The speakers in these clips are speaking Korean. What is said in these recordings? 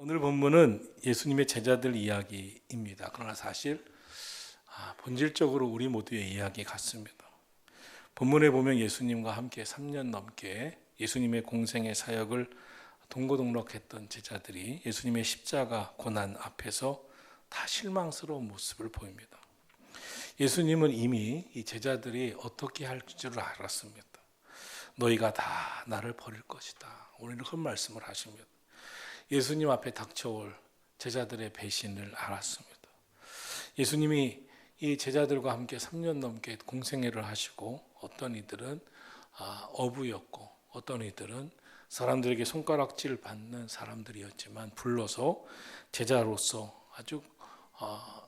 오늘 본문은 예수님의 제자들 이야기입니다. 그러나 사실 본질적으로 우리 모두의 이야기 같습니다. 본문에 보면 예수님과 함께 3년 넘게 예수님의 공생의 사역을 동고동락했던 제자들이 예수님의 십자가 고난 앞에서 다 실망스러운 모습을 보입니다. 예수님은 이미 이 제자들이 어떻게 할 줄 알았습니다. 너희가 다 나를 버릴 것이다. 오늘 그 말씀을 하십니다. 예수님 앞에 닥쳐올 제자들의 배신을 알았습니다. 예수님이 이 제자들과 함께 3년 넘게 공생애를 하시고 어떤 이들은 어부였고 어떤 이들은 사람들에게 손가락질 받는 사람들이었지만 불러서 제자로서 아주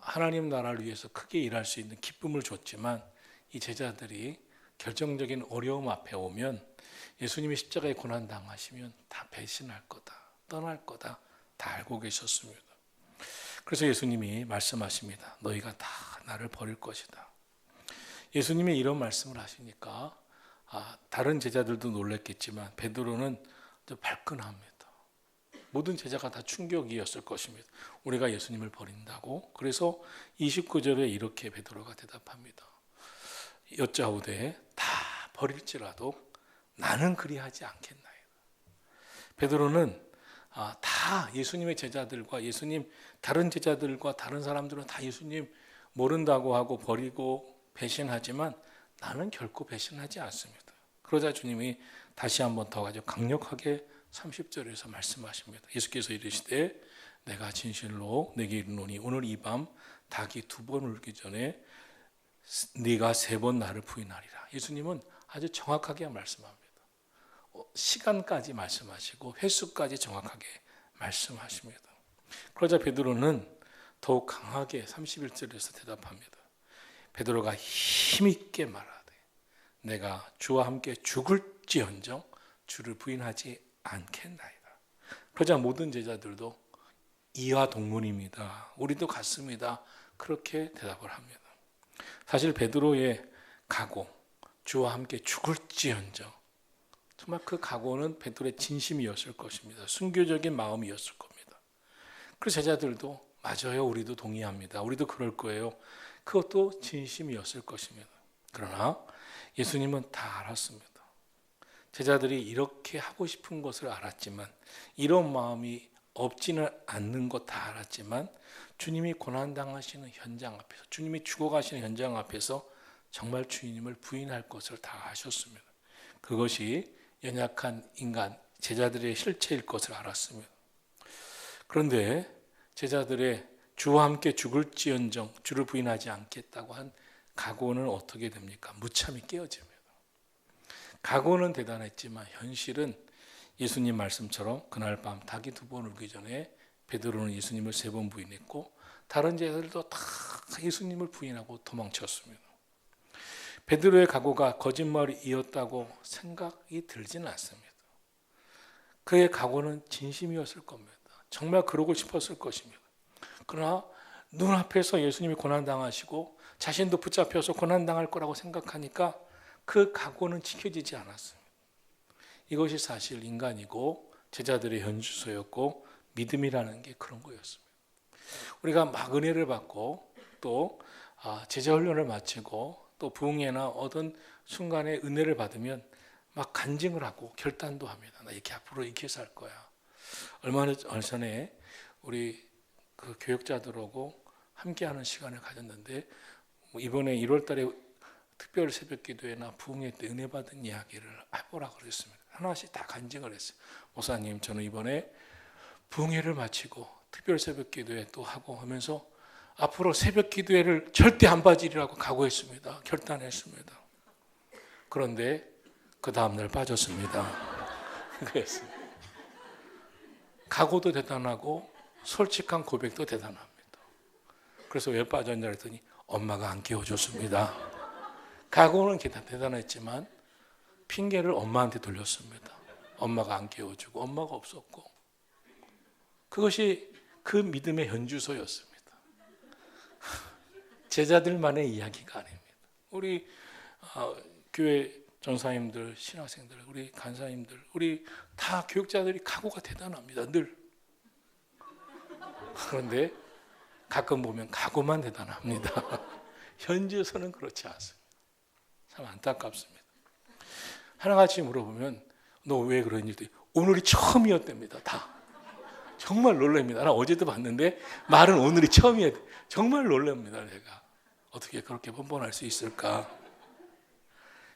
하나님 나라를 위해서 크게 일할 수 있는 기쁨을 줬지만 이 제자들이 결정적인 어려움 앞에 오면 예수님이 십자가에 고난 당하시면 다 배신할 거다, 떠날 거다 다 알고 계셨습니다. 그래서 예수님이 말씀하십니다. 너희가 다 나를 버릴 것이다. 예수님이 이런 말씀을 하시니까 다른 제자들도 놀랐겠지만 베드로는 발끈합니다. 모든 제자가 다 충격이었을 것입니다. 우리가 예수님을 버린다고? 그래서 29절에 이렇게 베드로가 대답합니다. 여짜오되 다 버릴지라도 나는 그리하지 않겠나이다. 베드로는 다 예수님의 제자들과 예수님 다른 제자들과 다른 사람들은 다 예수님 모른다고 하고 버리고 배신하지만 나는 결코 배신하지 않습니다. 그러자 주님이 다시 한번 더 아주 강력하게 30절에서 말씀하십니다. 예수께서 이르시되 내가 진실로 내게 이르노니 오늘 이 밤 닭이 2번 울기 전에 네가 3번 나를 부인하리라. 예수님은 아주 정확하게 말씀합니다. 시간까지 말씀하시고 횟수까지 정확하게 말씀하십니다. 그러자 베드로는 더욱 강하게 31절에서 대답합니다. 베드로가 힘있게 말하되 내가 주와 함께 죽을지언정 주를 부인하지 않겠나이다. 그러자 모든 제자들도 이와 동문입니다. 우리도 같습니다. 그렇게 대답을 합니다. 사실 베드로의 각오, 주와 함께 죽을지언정 정말 그 각오는 베드로의 진심이었을 것입니다. 순교적인 마음이었을 겁니다. 그 제자들도 맞아요. 우리도 동의합니다. 우리도 그럴 거예요. 그것도 진심이었을 것입니다. 그러나 예수님은 다 알았습니다. 제자들이 이렇게 하고 싶은 것을 알았지만 이런 마음이 없지는 않는 것 다 알았지만 주님이 고난당하시는 현장 앞에서 주님이 죽어가시는 현장 앞에서 정말 주님을 부인할 것을 다 아셨습니다. 그것이 연약한 인간 제자들의 실체일 것을 알았습니다. 그런데 제자들의 주와 함께 죽을지언정 주를 부인하지 않겠다고 한 각오는 어떻게 됩니까? 무참히 깨어집니다. 각오는 대단했지만 현실은 예수님 말씀처럼 그날 밤 닭이 2번 울기 전에 베드로는 예수님을 3번 부인했고 다른 제자들도 다 예수님을 부인하고 도망쳤습니다. 베드로의 각오가 거짓말이었다고 생각이 들지는 않습니다. 그의 각오는 진심이었을 겁니다. 정말 그러고 싶었을 것입니다. 그러나 눈앞에서 예수님이 고난당하시고 자신도 붙잡혀서 고난당할 거라고 생각하니까 그 각오는 지켜지지 않았습니다. 이것이 사실 인간이고 제자들의 현주소였고 믿음이라는 게 그런 거였습니다. 우리가 막 은혜를 받고 또 제자 훈련을 마치고 또 부흥회나 어떤 순간에 은혜를 받으면 막 간증을 하고 결단도 합니다. 나 이렇게 앞으로 이렇게 살 거야. 얼마 전에 우리 그 교역자들하고 함께하는 시간을 가졌는데 이번에 1월 달에 특별 새벽 기도회나 부흥회 때 은혜 받은 이야기를 해보라고 그랬습니다. 하나씩 다 간증을 했어요. 목사님 저는 이번에 부흥회를 마치고 특별 새벽 기도회 또 하고 하면서 앞으로 새벽 기도회를 절대 안 빠지리라고 각오했습니다. 결단했습니다. 그런데 그 다음날 빠졌습니다. 그랬습니다. 각오도 대단하고 솔직한 고백도 대단합니다. 그래서 왜 빠졌냐 했더니 엄마가 안 깨워줬습니다. 각오는 대단했지만 핑계를 엄마한테 돌렸습니다. 엄마가 안 깨워주고 엄마가 없었고 그것이 그 믿음의 현주소였습니다. 제자들만의 이야기가 아닙니다. 우리 교회 전사님들, 신학생들, 우리 간사님들, 우리 다 교육자들이 각오가 대단합니다. 늘 그런데 가끔 보면 각오만 대단합니다. 현지에서는 그렇지 않습니다. 참 안타깝습니다. 하나같이 물어보면 너 왜 그러니? 오늘이 처음이었답니다. 다. 정말 놀랍니다. 나 어제도 봤는데 말은 오늘이 처음이에요. 정말 놀랍니다. 제가 어떻게 그렇게 번번할 수 있을까?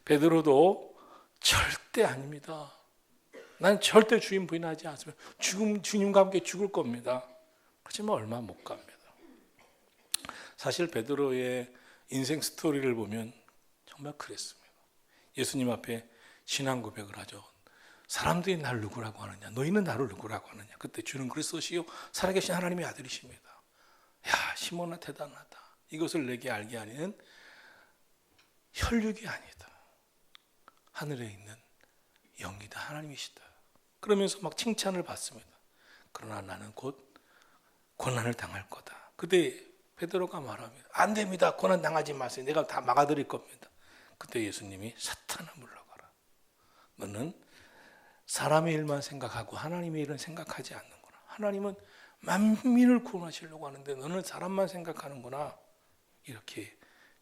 베드로도 절대 아닙니다. 난 절대 주님 부인하지 않습니다. 주님과 함께 죽을 겁니다. 그렇지만 얼마 못 갑니다. 사실 베드로의 인생 스토리를 보면 정말 그랬습니다. 예수님 앞에 신앙 고백을 하죠. 사람들이 나를 누구라고 하느냐? 너희는 나를 누구라고 하느냐? 그때 주는 그리스도시요 살아계신 하나님의 아들이십니다. 야, 시몬아 대단하다. 이것을 내게 알게 하는 혈육이 아니다. 하늘에 있는 영이다. 하나님이시다. 그러면서 막 칭찬을 받습니다. 그러나 나는 곧 고난을 당할 거다. 그때 베드로가 말합니다. 안 됩니다. 고난 당하지 마세요. 내가 다 막아드릴 겁니다. 그때 예수님이 사탄아 물러가라. 너는 사람의 일만 생각하고 하나님의 일은 생각하지 않는구나. 하나님은 만민을 구원하시려고 하는데 너는 사람만 생각하는구나. 이렇게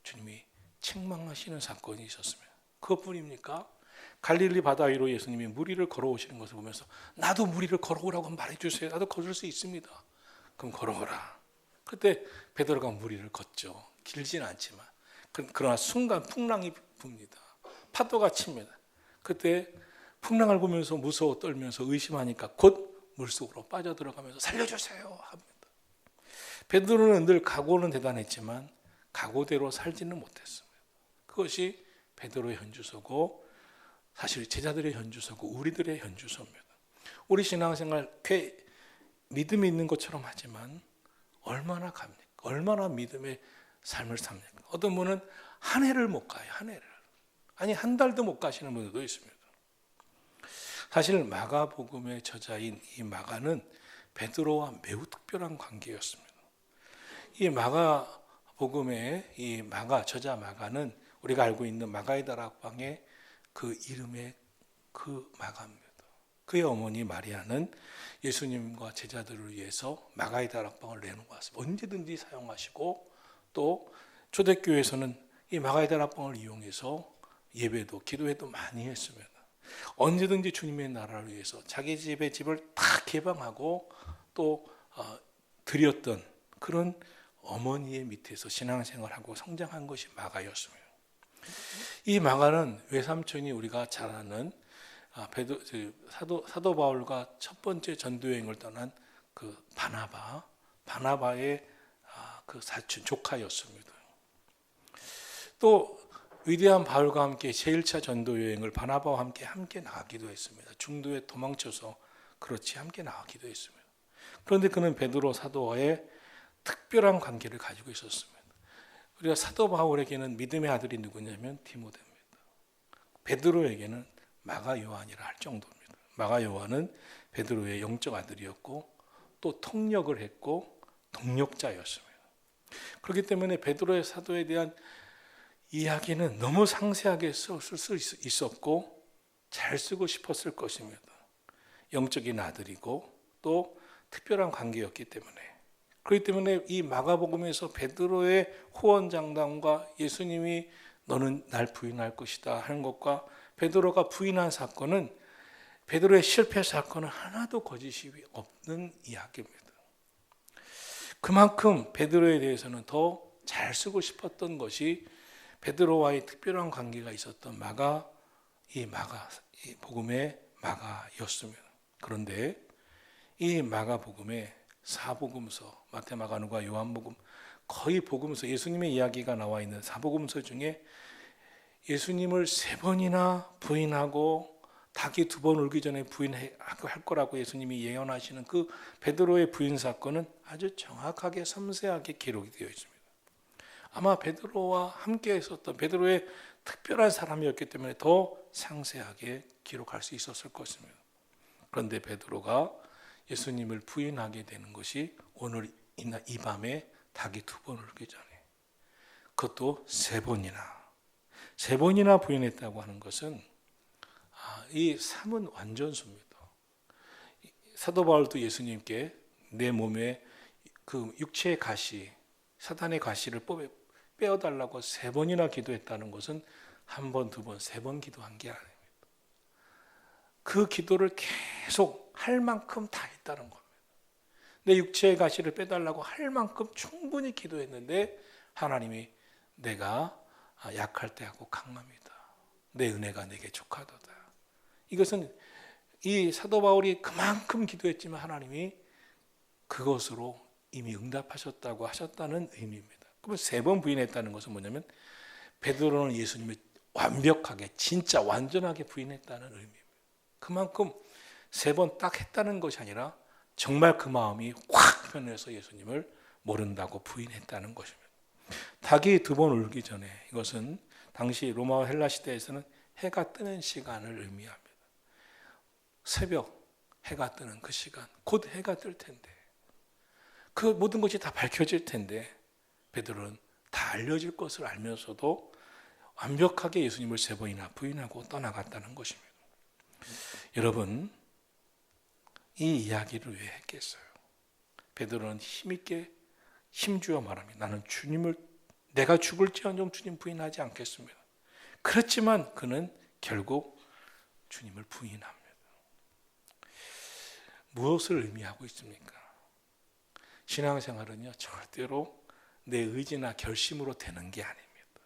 주님이 책망하시는 사건이 있었습니다. 그것뿐입니까? 갈릴리 바다 위로 예수님이 무리를 걸어오시는 것을 보면서 나도 무리를 걸어오라고 말해주세요. 나도 걸을 수 있습니다. 그럼 걸어오라. 그때 베드로가 무리를 걷죠. 길지는 않지만. 그러나 순간 풍랑이 붑니다. 파도가 칩니다. 그때 풍랑을 보면서 무서워 떨면서 의심하니까 곧 물속으로 빠져들어가면서 살려주세요 합니다. 베드로는 늘 각오는 대단했지만 각오대로 살지는 못했습니다. 그것이 베드로의 현주소고 사실 제자들의 현주소고 우리들의 현주소입니다. 우리 신앙생활 꽤 믿음이 있는 것처럼 하지만 얼마나 갑니까? 얼마나 믿음의 삶을 삽니까? 어떤 분은 한 해를 못 가요. 한 해를. 아니 한 달도 못 가시는 분들도 있습니다. 사실 마가복음의 저자인 이 마가는 베드로와 매우 특별한 관계였습니다. 이 마가복음의 이 저자 마가는 우리가 알고 있는 마가의 다락방의 그 이름의 그 마가입니다. 그의 어머니 마리아는 예수님과 제자들을 위해서 마가의 다락방을 내놓고 왔습니다. 언제든지 사용하시고 또 초대교회에서는 이 마가의 다락방을 이용해서 예배도 기도회도 많이 했습니다. 언제든지 주님의 나라를 위해서 자기 집의 집을 다 개방하고 또 드렸던 그런 어머니의 밑에서 신앙생활하고 성장한 것이 마가였습니다. 이 마가는 외삼촌이 우리가 잘 아는 사도 바울과 첫 번째 전도 여행을 떠난 그 바나바의 그 사촌 조카였습니다. 또 위대한 바울과 함께 제1차 전도 여행을 바나바와 함께 나가기도 했습니다. 중도에 도망쳐서 그렇지 함께 나가기도 했습니다. 그런데 그는 베드로 사도와의 특별한 관계를 가지고 있었습니다. 우리가 사도 바울에게는 믿음의 아들이 누구냐면 디모데입니다. 베드로에게는 마가 요한이라 할 정도입니다. 마가 요한은 베드로의 영적 아들이었고 또 통역을 했고 동역자였습니다. 그렇기 때문에 베드로의 사도에 대한 이야기는 너무 상세하게 쓸 수 있었고 잘 쓰고 싶었을 것입니다. 영적인 아들이고 또 특별한 관계였기 때문에. 그렇기 때문에 이 마가복음에서 베드로의 호언장담과 예수님이 너는 날 부인할 것이다 하는 것과 베드로가 부인한 사건은 베드로의 실패 사건은 하나도 거짓이 없는 이야기입니다. 그만큼 베드로에 대해서는 더 잘 쓰고 싶었던 것이 베드로와의 특별한 관계가 있었던 이 복음의 마가였습니다. 그런데 이 마가복음의 사복음서, 마태, 마가, 누가, 요한복음 거의 복음서 예수님의 이야기가 나와 있는 사복음서 중에 예수님을 3번이나 부인하고 닭이 2번 울기 전에 부인할 거라고 예수님이 예언하시는 그 베드로의 부인 사건은 아주 정확하게 섬세하게 기록이 되어 있습니다. 아마 베드로와 함께 있었던 베드로의 특별한 사람이었기 때문에 더 상세하게 기록할 수 있었을 것입니다. 그런데 베드로가 예수님을 부인하게 되는 것이 오늘 이 밤에 닭이 2번 울기 전에 그것도 3번이나 부인했다고 하는 것은 이 삶은 완전수입니다. 사도 바울도 예수님께 내 몸에 그 육체의 가시, 사단의 가시를 빼어달라고 3번이나 기도했다는 것은 1번, 2번, 3번 기도한 게 아닙니다. 그 기도를 계속 할 만큼 다 했다는 겁니다. 내 육체의 가시를 빼달라고 할 만큼 충분히 기도했는데 하나님이 내가 약할 때 하고 강합니다. 내 은혜가 내게 족하도다. 이것은 이 사도 바울이 그만큼 기도했지만 하나님이 그것으로 이미 응답하셨다고 하셨다는 의미입니다. 그러면 3번 부인했다는 것은 뭐냐면 베드로는 예수님을 완벽하게 진짜 완전하게 부인했다는 의미입니다. 그만큼 3번 딱 했다는 것이 아니라 정말 그 마음이 확 변해서 예수님을 모른다고 부인했다는 것입니다. 닭이 2번 울기 전에, 이것은 당시 로마와 헬라 시대에서는 해가 뜨는 시간을 의미합니다. 새벽 해가 뜨는 그 시간, 곧 해가 뜰 텐데, 그 모든 것이 다 밝혀질 텐데 베드로는 다 알려질 것을 알면서도 완벽하게 예수님을 3번이나 부인하고 떠나갔다는 것입니다. 여러분, 이 이야기를 왜 했겠어요? 베드로는 힘있게 힘주어 말합니다. 나는 주님을, 내가 죽을지언정 주님 부인하지 않겠습니다. 그렇지만 그는 결국 주님을 부인합니다. 무엇을 의미하고 있습니까? 신앙생활은요, 절대로 내 의지나 결심으로 되는 게 아닙니다.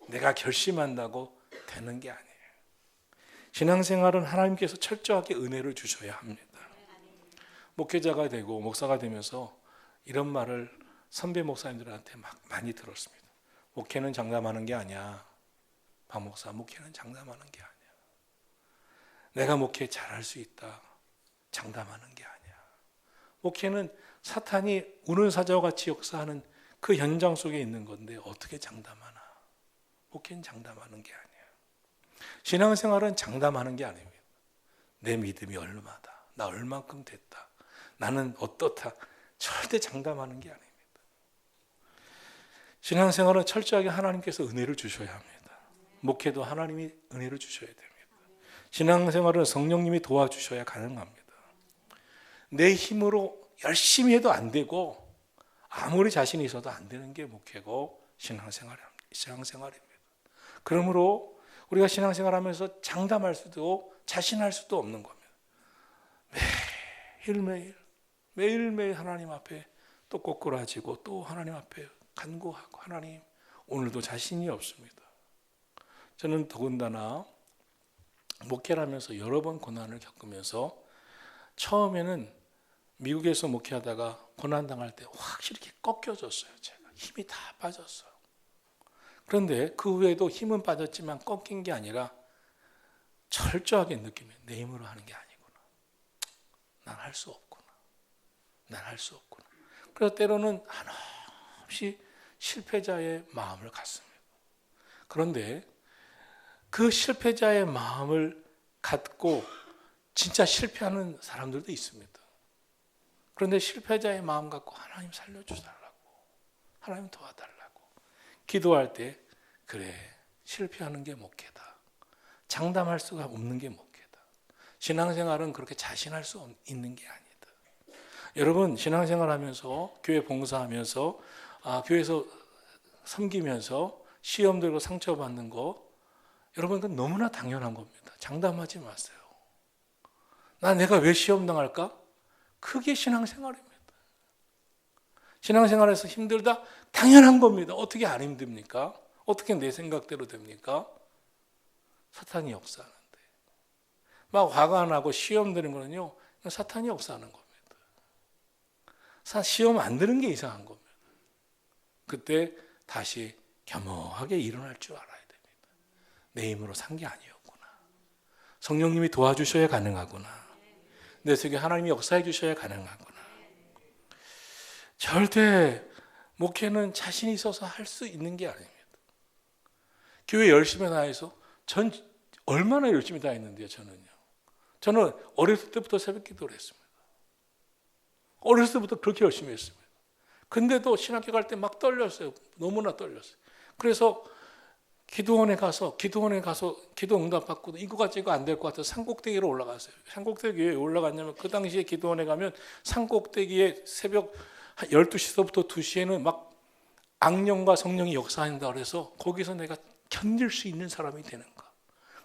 내가 결심한다고 되는 게 아니에요. 신앙생활은 하나님께서 철저하게 은혜를 주셔야 합니다. 목회자가 되고 목사가 되면서 이런 말을 선배 목사님들한테 막 많이 들었습니다. 목회는 장담하는 게 아니야. 박 목사, 목회는 장담하는 게 아니야. 내가 목회 잘할 수 있다. 장담하는 게 아니야. 목회는 사탄이 우는 사자와 같이 역사하는 그 현장 속에 있는 건데 어떻게 장담하나? 목회는 장담하는 게 아니야. 신앙생활은 장담하는 게 아닙니다. 내 믿음이 얼마다. 나 얼만큼 됐다. 나는 어떻다. 절대 장담하는 게 아닙니다. 신앙생활은 철저하게 하나님께서 은혜를 주셔야 합니다. 목회도 하나님이 은혜를 주셔야 됩니다. 신앙생활은 성령님이 도와주셔야 가능합니다. 내 힘으로 열심히 해도 안 되고 아무리 자신이 있어도 안 되는 게 목회고 신앙생활입니다. 그러므로 우리가 신앙생활하면서 장담할 수도 자신할 수도 없는 겁니다. 매일매일 하나님 앞에 또 꼬꾸라지고 또 하나님 앞에 간구하고, 하나님 오늘도 자신이 없습니다. 저는 더군다나 목회를 하면서 여러 번 고난을 겪으면서 처음에는 미국에서 목회하다가 고난당할 때 확실히 꺾여졌어요. 제가 힘이 다 빠졌어요. 그런데 그 후에도 힘은 빠졌지만 꺾인 게 아니라 철저하게 느끼면 내 힘으로 하는 게 아니구나. 난 할 수 없구나. 난 할 수 없구나. 그래서 때로는 한없이 실패자의 마음을 갖습니다. 그런데 그 실패자의 마음을 갖고 진짜 실패하는 사람들도 있습니다. 그런데 실패자의 마음 갖고 하나님 살려주달라고, 하나님 도와달라고 기도할 때, 그래, 실패하는 게 목회다. 장담할 수가 없는 게 목회다. 신앙생활은 그렇게 자신할 수 있는 게 아니다. 여러분, 신앙생활 하면서, 교회 봉사하면서, 교회에서 섬기면서 시험 들고 상처받는 거, 여러분, 그건 너무나 당연한 겁니다. 장담하지 마세요. 내가 왜 시험 당할까? 그게 신앙생활입니다. 신앙생활에서 힘들다? 당연한 겁니다. 어떻게 안 힘듭니까? 어떻게 내 생각대로 됩니까? 사탄이 역사하는데. 막 화가 나고 시험 드는 거는요, 사탄이 역사하는 겁니다. 시험 안 드는 게 이상한 겁니다. 그때 다시 겸허하게 일어날 줄 알아야 됩니다. 내 힘으로 산 게 아니었구나. 성령님이 도와주셔야 가능하구나. 내 속에 하나님이 역사해 주셔야 가능하구나. 절대 목회는 자신이 있어서 할 수 있는 게 아닙니다. 교회 열심히 다해서 전 얼마나 열심히 다했는데요. 저는 어렸을 때부터 새벽 기도를 했습니다. 어렸을 때부터 그렇게 열심히 했습니다. 근데도 신학교 갈 때 막 떨렸어요. 너무나 떨렸어요. 그래서 기도원에 가서 기도 응답받고 이거 안 될 것 같아서 산꼭대기로 올라갔어요. 산꼭대기에 왜 올라갔냐면 그 당시에 기도원에 가면 산꼭대기에 새벽 12시서부터 2시에는 막 악령과 성령이 역사한다 그래서 거기서 내가 견딜 수 있는 사람이 되는가.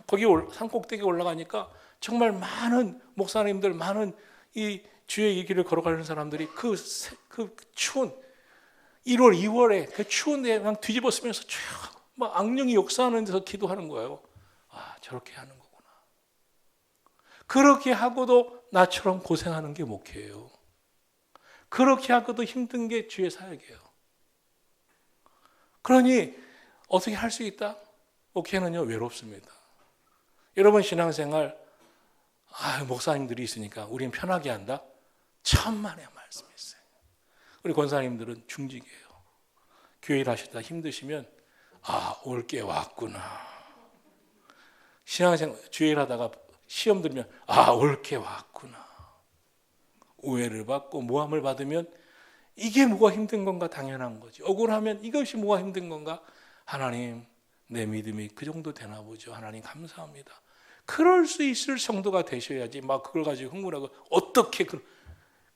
거기 산꼭대기에 올라가니까 정말 많은 목사님들, 많은 이 주의 길을 걸어가는 사람들이 그 추운 1월, 2월에 그 추운 데에 막 뒤집어 쓰면서 막 악령이 역사하는 데서 기도하는 거예요. 아, 저렇게 하는 거구나. 그렇게 하고도 나처럼 고생하는 게 목회예요. 그렇게 하고도 힘든 게 주의 사역이에요. 그러니 어떻게 할 수 있다? 목회는요, 외롭습니다. 여러분 신앙생활, 목사님들이 있으니까 우린 편하게 한다? 천만의 말씀이 있어요. 우리 권사님들은 중직이에요. 교회 일 하시다 힘드시면 올 게 왔구나. 신앙생활 주일 일 하다가 시험 들면 올 게 왔구나. 오해를 받고 모함을 받으면 이게 뭐가 힘든 건가? 당연한 거지. 억울하면 이것이 뭐가 힘든 건가? 하나님, 내 믿음이 그 정도 되나 보죠. 하나님 감사합니다. 그럴 수 있을 정도가 되셔야지 막 그걸 가지고 흥분하고 어떻게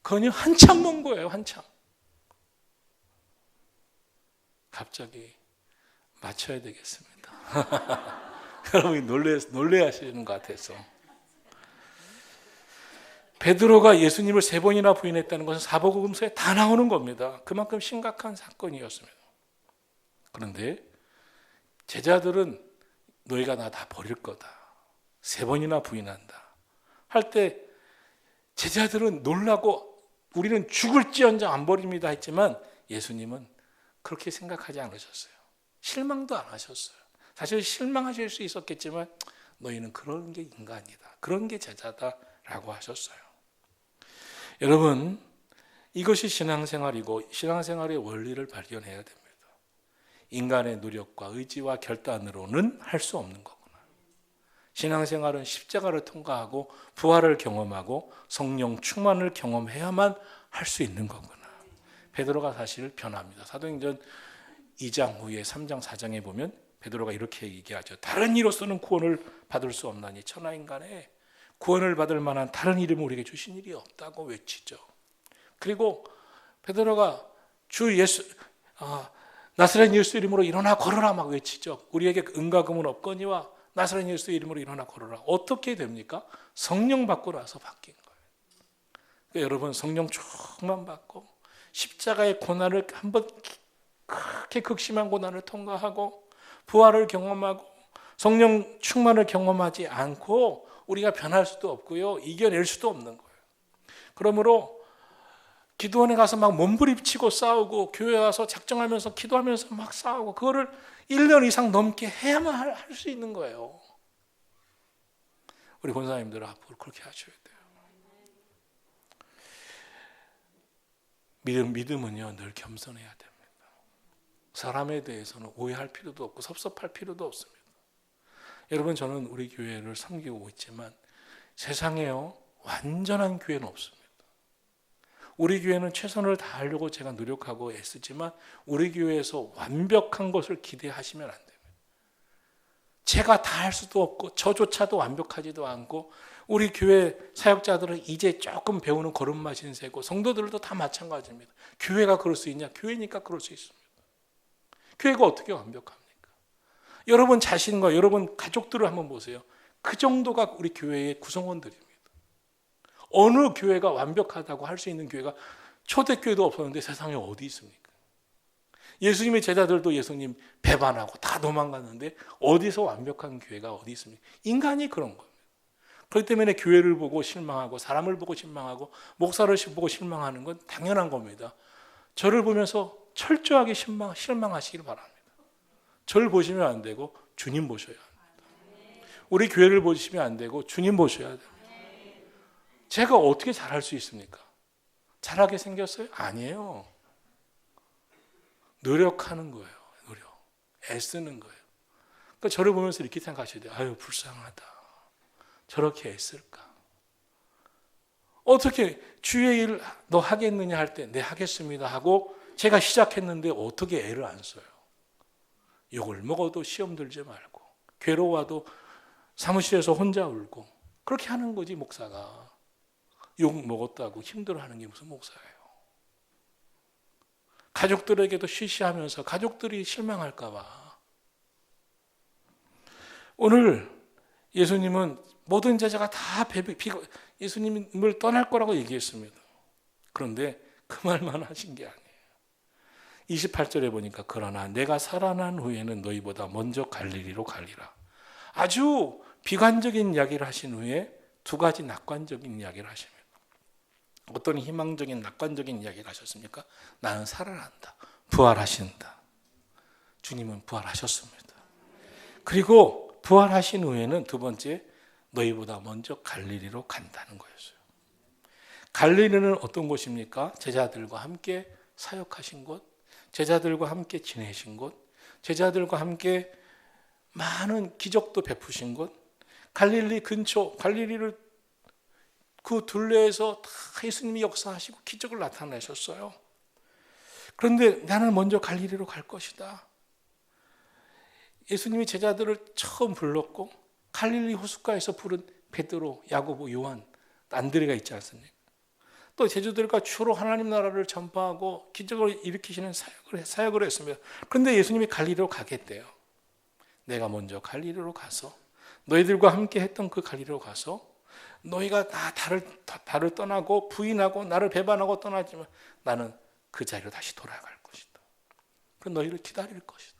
그건 한참 먼 거예요. 한참. 갑자기 맞춰야 되겠습니다. 여러분이 놀래하시는 것 같아서. 베드로가 예수님을 3번이나 부인했다는 것은 사복음서에 다 나오는 겁니다. 그만큼 심각한 사건이었습니다. 그런데 제자들은 너희가 나 다 버릴 거다. 3번이나 부인한다. 할 때 제자들은 놀라고 우리는 죽을지언정 안 버립니다 했지만 예수님은 그렇게 생각하지 않으셨어요. 실망도 안 하셨어요. 사실 실망하실 수 있었겠지만 너희는 그런 게 인간이다. 그런 게 제자다라고 하셨어요. 여러분, 이것이 신앙생활이고 신앙생활의 원리를 발견해야 됩니다. 인간의 노력과 의지와 결단으로는 할 수 없는 거구나. 신앙생활은 십자가를 통과하고 부활을 경험하고 성령 충만을 경험해야만 할 수 있는 거구나. 베드로가 사실 변합니다. 사도행전 2장 후에 3장 4장에 보면 베드로가 이렇게 얘기하죠. 다른 이로서는 구원을 받을 수 없나니 천하인간에 구원을 받을 만한 다른 이름을 우리에게 주신 일이 없다고 외치죠. 그리고 베드로가 나사렛 예수 이름으로 일어나 걸어라 막 외치죠. 우리에게 은과 금은 없거니와 나사렛 예수 이름으로 일어나 걸어라. 어떻게 됩니까? 성령 받고 나서 바뀐 거예요. 그러니까 여러분 성령 충만 받고 십자가의 고난을 한번 그렇게 극심한 고난을 통과하고 부활을 경험하고 성령 충만을 경험하지 않고 우리가 변할 수도 없고요. 이겨낼 수도 없는 거예요. 그러므로 기도원에 가서 막 몸부림치고 싸우고 교회 와서 작정하면서 기도하면서 막 싸우고 그거를 1년 이상 넘게 해야만 할 수 있는 거예요. 우리 권사님들은 앞으로 그렇게 하셔야 돼요. 믿음은요 늘 겸손해야 됩니다. 사람에 대해서는 오해할 필요도 없고 섭섭할 필요도 없습니다. 여러분 저는 우리 교회를 섬기고 있지만 세상에요 완전한 교회는 없습니다. 우리 교회는 최선을 다하려고 제가 노력하고 애쓰지만 우리 교회에서 완벽한 것을 기대하시면 안 됩니다. 제가 다 할 수도 없고 저조차도 완벽하지도 않고 우리 교회 사역자들은 이제 조금 배우는 걸음마신 세고 성도들도 다 마찬가지입니다. 교회가 그럴 수 있냐? 교회니까 그럴 수 있습니다. 교회가 어떻게 완벽합니까? 여러분 자신과 여러분 가족들을 한번 보세요. 그 정도가 우리 교회의 구성원들입니다. 어느 교회가 완벽하다고 할 수 있는 교회가 초대교회도 없었는데 세상에 어디 있습니까? 예수님의 제자들도 예수님 배반하고 다 도망갔는데 어디서 완벽한 교회가 어디 있습니까? 인간이 그런 겁니다. 그렇기 때문에 교회를 보고 실망하고 사람을 보고 실망하고 목사를 보고 실망하는 건 당연한 겁니다. 저를 보면서 철저하게 실망하시길 바랍니다. 저를 보시면 안 되고 주님 보셔야 합니다. 우리 교회를 보시면 안 되고 주님 보셔야 됩니다. 제가 어떻게 잘할 수 있습니까? 잘하게 생겼어요? 아니에요. 노력하는 거예요. 노력. 애쓰는 거예요. 그러니까 저를 보면서 이렇게 생각하셔야 돼요. 아유 불쌍하다. 저렇게 애쓸까? 어떻게 주의 일 너 하겠느냐 할 때 네 하겠습니다 하고 제가 시작했는데 어떻게 애를 안 써요? 욕을 먹어도 시험 들지 말고 괴로워도 사무실에서 혼자 울고 그렇게 하는 거지 목사가. 욕 먹었다고 힘들어하는 게 무슨 목사예요? 가족들에게도 쉬쉬하면서 가족들이 실망할까 봐. 오늘 예수님은 모든 제자가 다 예수님을 떠날 거라고 얘기했습니다. 그런데 그 말만 하신 게 아니에요. 28절에 보니까 그러나 내가 살아난 후에는 너희보다 먼저 갈릴리로 가리라. 아주 비관적인 이야기를 하신 후에 두 가지 낙관적인 이야기를 하십니다. 어떤 희망적인 낙관적인 이야기를 하셨습니까? 나는 살아난다. 부활하신다. 주님은 부활하셨습니다. 그리고 부활하신 후에는 두 번째, 너희보다 먼저 갈릴리로 간다는 거였어요. 갈릴리는 어떤 곳입니까? 제자들과 함께 사역하신 곳, 제자들과 함께 지내신 곳, 제자들과 함께 많은 기적도 베푸신 곳, 갈릴리 근처, 갈릴리를 그 둘레에서 다 예수님이 역사하시고 기적을 나타내셨어요. 그런데 나는 먼저 갈릴리로 갈 것이다. 예수님이 제자들을 처음 불렀고 갈릴리 호숫가에서 부른 베드로, 야고보, 요한, 안드레가 있지 않습니까? 또 제자들과 주로 하나님 나라를 전파하고 기적을 일으키시는 사역을 했습니다. 그런데 예수님이 갈릴리로 가겠대요. 내가 먼저 갈릴리로 가서 너희들과 함께 했던 그 갈릴리로 가서 너희가 다 나를 떠나고 부인하고 나를 배반하고 떠나지만 나는 그 자리로 다시 돌아갈 것이다. 그 너희를 기다릴 것이다.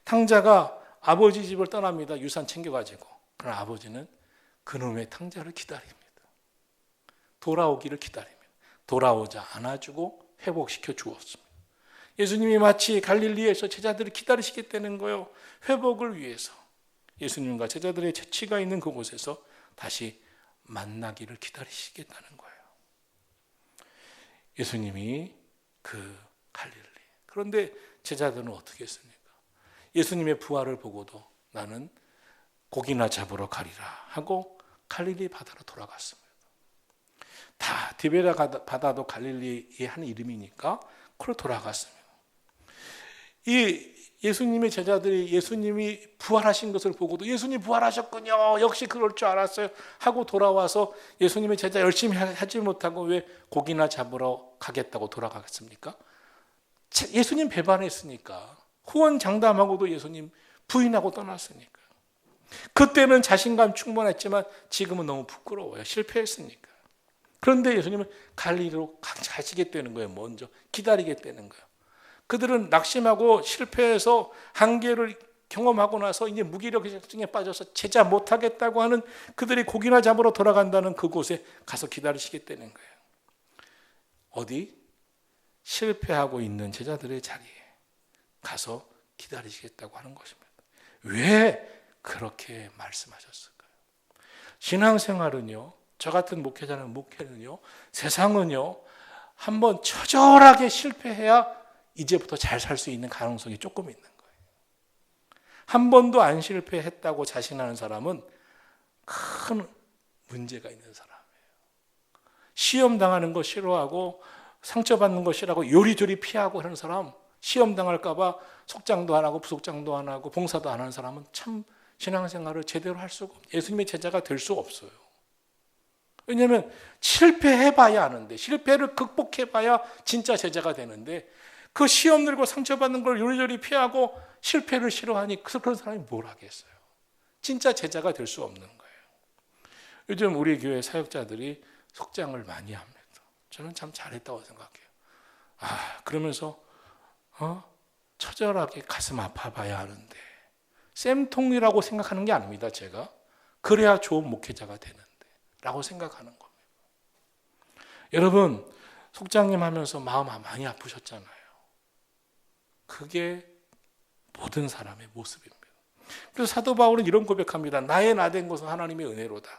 탕자가 아버지 집을 떠납니다. 유산 챙겨가지고. 그러나 아버지는 그놈의 탕자를 기다립니다. 돌아오기를 기다립니다. 돌아오자 안아주고 회복시켜 주었습니다. 예수님이 마치 갈릴리에서 제자들을 기다리시겠다는 거예요. 회복을 위해서. 예수님과 제자들의 재치가 있는 그곳에서 다시 만나기를 기다리시겠다는 거예요. 예수님이 그 갈릴리. 그런데 제자들은 어떻게 했습니까? 예수님의 부활을 보고도 나는 고기나 잡으러 가리라 하고 갈릴리 바다로 돌아갔습니다. 다 디베라 바다도 갈릴리의 한 이름이니까 그로 돌아갔습니다. 이 예수님의 제자들이 예수님이 부활하신 것을 보고도 예수님 부활하셨군요. 역시 그럴 줄 알았어요. 하고 돌아와서 예수님의 제자 열심히 하지 못하고 왜 고기나 잡으러 가겠다고 돌아가겠습니까? 예수님 배반했으니까. 후원장담하고도 예수님 부인하고 떠났으니까. 그때는 자신감 충만했지만 지금은 너무 부끄러워요. 실패했으니까. 그런데 예수님은 갈릴리로 가시겠다는 거예요. 먼저 기다리겠다는 거예요. 그들은 낙심하고 실패해서 한계를 경험하고 나서 이제 무기력증에 빠져서 제자 못하겠다고 하는 그들이 고기나 잡으러 돌아간다는 그곳에 가서 기다리시겠다는 거예요. 어디? 실패하고 있는 제자들의 자리에 가서 기다리시겠다고 하는 것입니다. 왜 그렇게 말씀하셨을까요? 신앙생활은요, 저 같은 목회는요, 세상은요, 한번 처절하게 실패해야 이제부터 잘 살 수 있는 가능성이 조금 있는 거예요. 한 번도 안 실패했다고 자신하는 사람은 큰 문제가 있는 사람이에요. 시험 당하는 거 싫어하고 상처받는 거 싫어하고 요리조리 피하고 하는 사람, 시험 당할까 봐 속장도 안 하고 부속장도 안 하고 봉사도 안 하는 사람은 참 신앙생활을 제대로 할 수가 없어요. 예수님의 제자가 될 수 없어요. 왜냐하면 실패해봐야 하는데, 실패를 극복해봐야 진짜 제자가 되는데, 그 시험 들고 상처받는 걸 요리조리 피하고 실패를 싫어하니 그런 사람이 뭘 하겠어요. 진짜 제자가 될 수 없는 거예요. 요즘 우리 교회 사역자들이 속장을 많이 합니다. 저는 참 잘했다고 생각해요. 그러면서 처절하게 가슴 아파봐야 하는데, 쌤통이라고 생각하는 게 아닙니다. 제가 그래야 좋은 목회자가 되는데 라고 생각하는 겁니다. 여러분, 속장님 하면서 마음 많이 아프셨잖아요. 그게 모든 사람의 모습입니다. 그래서 사도 바울은 이런 고백합니다. 나의 나 된 것은 하나님의 은혜로다.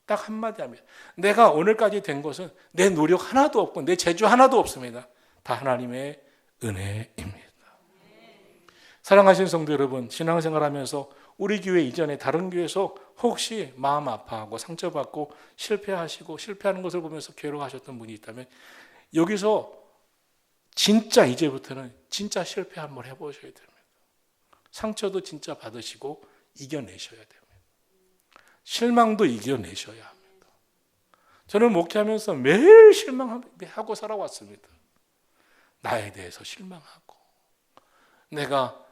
딱 한마디 합니다. 내가 오늘까지 된 것은 내 노력 하나도 없고 내 재주 하나도 없습니다. 다 하나님의 은혜입니다. 사랑하시는 성도 여러분, 신앙생활하면서 우리 교회 이전에 다른 교회에서 혹시 마음 아파하고 상처받고 실패하시고 실패하는 것을 보면서 괴로워하셨던 분이 있다면 여기서 진짜 이제부터는 진짜 실패 한번 해보셔야 됩니다. 상처도 진짜 받으시고 이겨내셔야 됩니다. 실망도 이겨내셔야 합니다. 저는 목회하면서 매일 실망하고 살아왔습니다. 나에 대해서 실망하고 내가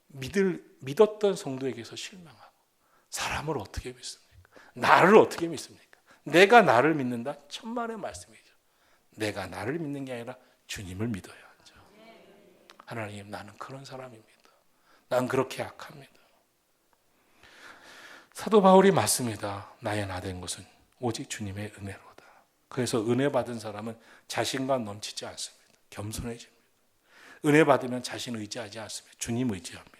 믿었던 성도에게서 실망하고 사람을 어떻게 믿습니까? 나를 어떻게 믿습니까? 내가 나를 믿는다? 천만의 말씀이죠. 내가 나를 믿는 게 아니라 주님을 믿어야 하죠. 하나님, 나는 그런 사람입니다. 난 그렇게 약합니다. 사도 바울이 맞습니다. 나의 나된 것은 오직 주님의 은혜로다. 그래서 은혜 받은 사람은 자신감 넘치지 않습니다. 겸손해집니다. 은혜 받으면 자신 의지하지 않습니다. 주님 의지합니다.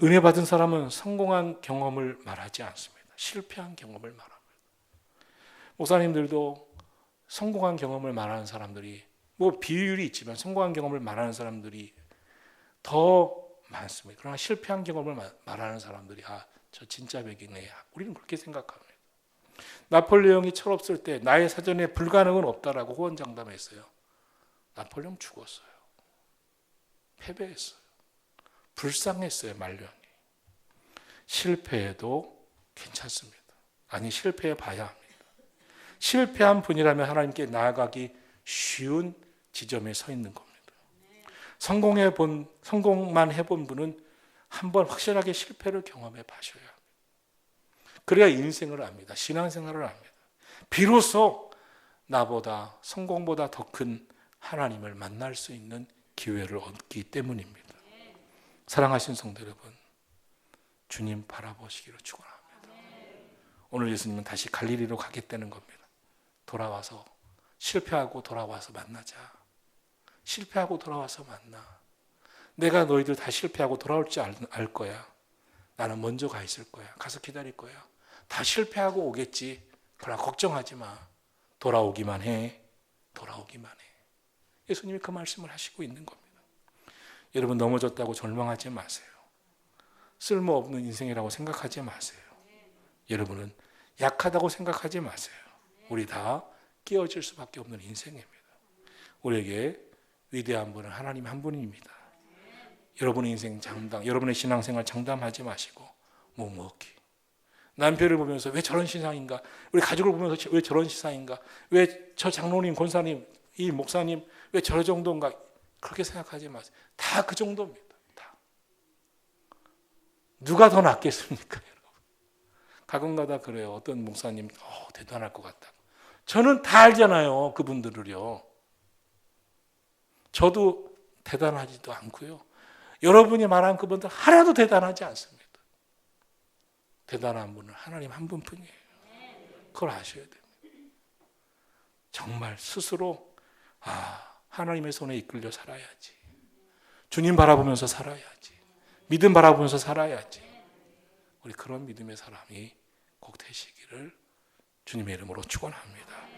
은혜 받은 사람은 성공한 경험을 말하지 않습니다. 실패한 경험을 말합니다. 목사님들도 성공한 경험을 말하는 사람들이 비율이 있지만 성공한 경험을 말하는 사람들이 더 많습니다. 그러나 실패한 경험을 말하는 사람들이 저 진짜 백이네. 우리는 그렇게 생각합니다. 나폴레옹이 철없을 때 나의 사전에 불가능은 없다라고 호언장담했어요. 나폴레옹 죽었어요. 패배했어요. 불쌍했어요. 말년이. 실패해도 괜찮습니다. 아니, 실패해 봐야 합니다. 실패한 분이라면 하나님께 나아가기 쉬운 지점에 서 있는 겁니다. 성공만 해본 분은 한번 확실하게 실패를 경험해 봐셔야 합니다. 그래야 인생을 압니다. 신앙생활을 압니다. 비로소 나보다 성공보다 더 큰 하나님을 만날 수 있는 기회를 얻기 때문입니다. 사랑하신 성도 여러분, 주님 바라보시기를 축원합니다. 오늘 예수님은 다시 갈릴리로 가겠다는 겁니다. 돌아와서 실패하고 돌아와서 만나자. 실패하고 돌아와서 만나. 내가 너희들 다 실패하고 돌아올 줄 알 거야. 나는 먼저 가 있을 거야. 가서 기다릴 거야. 다 실패하고 오겠지. 그러나 걱정하지 마. 돌아오기만 해. 돌아오기만 해. 예수님이 그 말씀을 하시고 있는 겁니다. 여러분, 넘어졌다고 절망하지 마세요. 쓸모없는 인생이라고 생각하지 마세요. 여러분은 약하다고 생각하지 마세요. 우리 다 끼어질 수밖에 없는 인생입니다. 우리에게 위대한 분은 하나님 한 분입니다. 여러분의 인생 장담, 여러분의 신앙생활 장담하지 마시고 묵묵히 남편을 보면서 왜 저런 신앙인가? 우리 가족을 보면서 왜 저런 신앙인가? 왜 저 장로님, 권사님, 이 목사님 왜 저 정도인가? 그렇게 생각하지 마세요. 다 그 정도입니다. 다. 누가 더 낫겠습니까, 여러분? 가끔가다 그래요. 어떤 목사님 대단할 것 같다고. 저는 다 알잖아요, 그분들을요. 저도 대단하지도 않고요. 여러분이 말한 그분들 하나도 대단하지 않습니다. 대단한 분은 하나님 한 분뿐이에요. 그걸 아셔야 됩니다. 정말 스스로 하나님의 손에 이끌려 살아야지. 주님 바라보면서 살아야지. 믿음 바라보면서 살아야지. 우리 그런 믿음의 사람이 꼭 되시기를 주님의 이름으로 축원합니다.